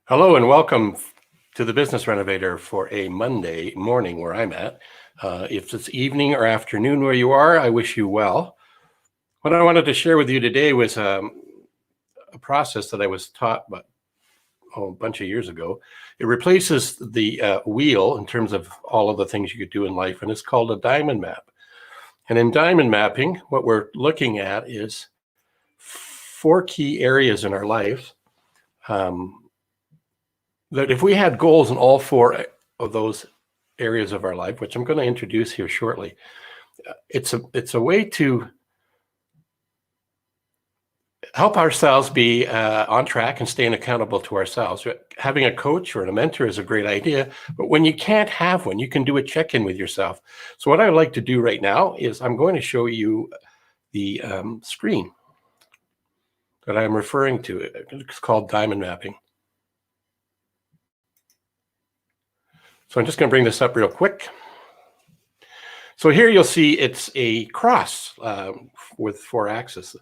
Hello and welcome to the Business Renovator for a Monday morning where I'm at. If it's evening or afternoon where you are, I wish you well. What I wanted to share with you today was a process that I was taught a bunch of years ago. It replaces the wheel in terms of all of the things you could do in life, and it's called a diamond map. And in diamond mapping, what we're looking at is 4 key areas in our life that if we had goals in all 4 of those areas of our life, which I'm going to introduce here shortly, it's a way to help ourselves be on track and staying accountable to ourselves. Having a coach or a mentor is a great idea, but when you can't have one, you can do a check-in with yourself. So what I would like to do right now is I'm going to show you the screen that I'm referring to. It's called diamond mapping. So I'm just going to bring this up real quick. So here you'll see it's a cross with 4 axes.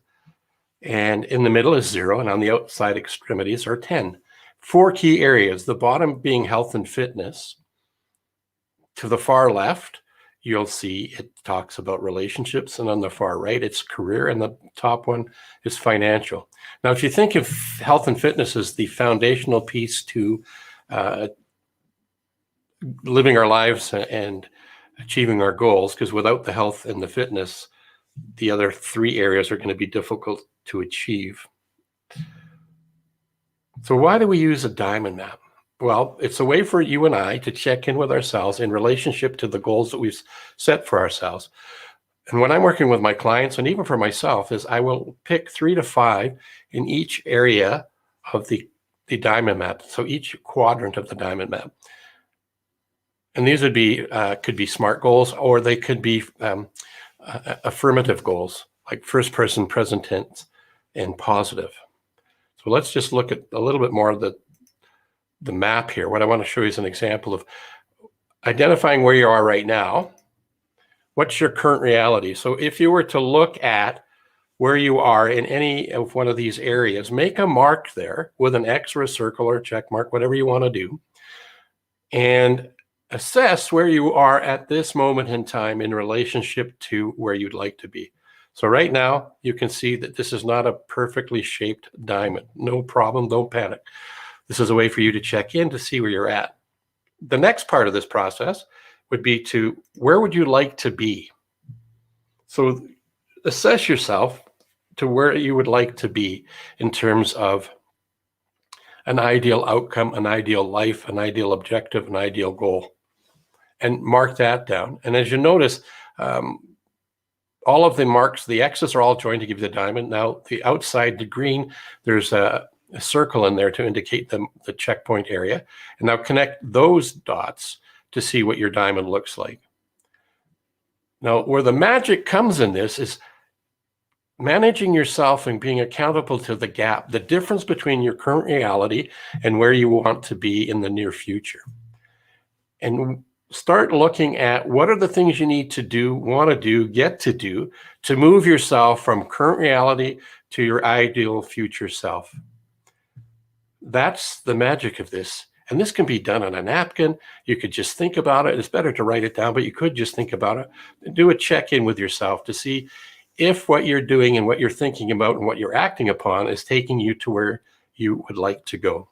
And in the middle is 0, and on the outside extremities are 10. 4 key areas, the bottom being health and fitness. To the far left, you'll see it talks about relationships, and on the far right, it's career, and the top one is financial. Now, if you think of health and fitness as the foundational piece to living our lives and achieving our goals, because without the health and the fitness, the other 3 areas are going to be difficult to achieve. So why do we use a diamond map? Well, it's a way for you and I to check in with ourselves in relationship to the goals that we've set for ourselves. And when I'm working with my clients, and even for myself, is I will pick 3 to 5 in each area of the diamond map. So each quadrant of the diamond map. And these would be could be SMART goals, or they could be affirmative goals, like first person, present tense, and positive. So let's just look at a little bit more of the map here. What I want to show you is an example of identifying where you are right now. What's your current reality? So if you were to look at where you are in any of one of these areas, make a mark there with an X or a circle or a check mark, whatever you want to do, and assess where you are at this moment in time in relationship to where you'd like to be. So right now, you can see that this is not a perfectly shaped diamond. No problem, don't panic. This is a way for you to check in to see where you're at. The next part of this process would be to, where would you like to be? So assess yourself to where you would like to be in terms of an ideal outcome, an ideal life, an ideal objective, an ideal goal. And mark that down. And as you notice, all of the marks, the X's are all joined to give you the diamond. Now, the outside, the green, there's a circle in there to indicate the checkpoint area. And now connect those dots to see what your diamond looks like. Now, where the magic comes in this is managing yourself and being accountable to the gap, the difference between your current reality and where you want to be in the near future. And start looking at what are the things you need to do, want to do, get to do to move yourself from current reality to your ideal future self. That's the magic of this. And this can be done on a napkin. You could just think about it. It's better to write it down, but you could just think about it and do a check-in with yourself to see if what you're doing and what you're thinking about and what you're acting upon is taking you to where you would like to go.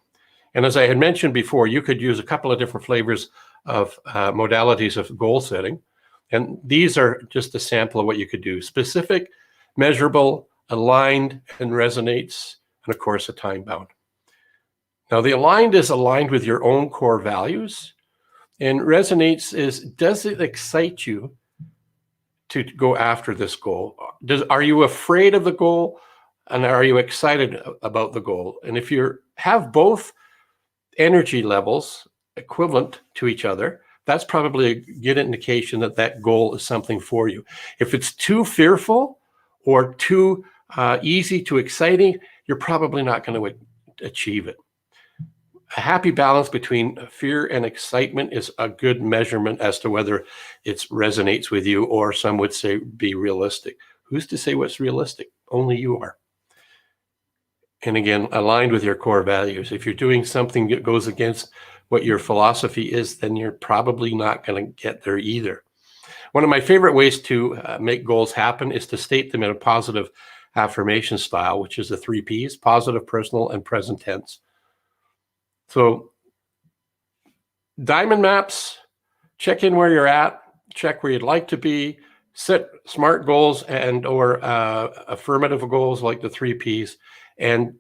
And as I had mentioned before, you could use a couple of different flavors of modalities of goal setting. And these are just a sample of what you could do. Specific, measurable, aligned, and resonates, and of course, a time bound. Now, the aligned is aligned with your own core values, and resonates is, does it excite you to go after this goal? Are you afraid of the goal, and are you excited about the goal? And if you have both energy levels equivalent to each other, that's probably a good indication that that goal is something for you. If it's too fearful or too easy, too exciting, you're probably not going to achieve it. A happy balance between fear and excitement is a good measurement as to whether it resonates with you, or some would say be realistic. Who's to say what's realistic? Only you are. And again, aligned with your core values. If you're doing something that goes against what your philosophy is, then you're probably not going to get there either. One of my favorite ways to make goals happen is to state them in a positive affirmation style, which is the 3 Ps: positive, personal, and present tense. So diamond maps, check in where you're at, check where you'd like to be, set smart goals and or affirmative goals like the 3 Ps, and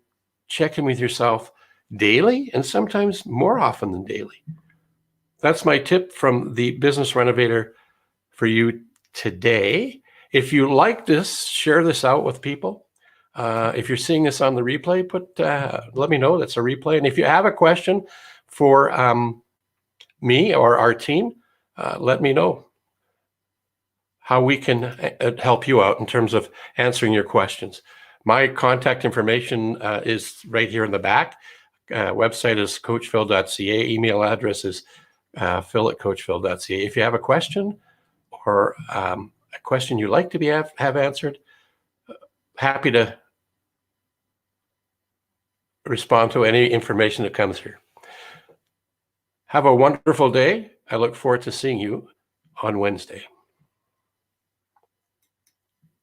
check in with yourself daily and sometimes more often than daily. That's my tip from the Business Renovator for you today. If you like this, share this out with people. If you're seeing this on the replay, let me know that's a replay. And if you have a question for me or our team, let me know how we can help you out in terms of answering your questions. My contact information is right here in the back. Website is coachphil.ca. Email address is phil@coachphil.ca. If you have a question or a question you'd like to have answered, happy to respond to any information that comes here. Have a wonderful day. I look forward to seeing you on Wednesday.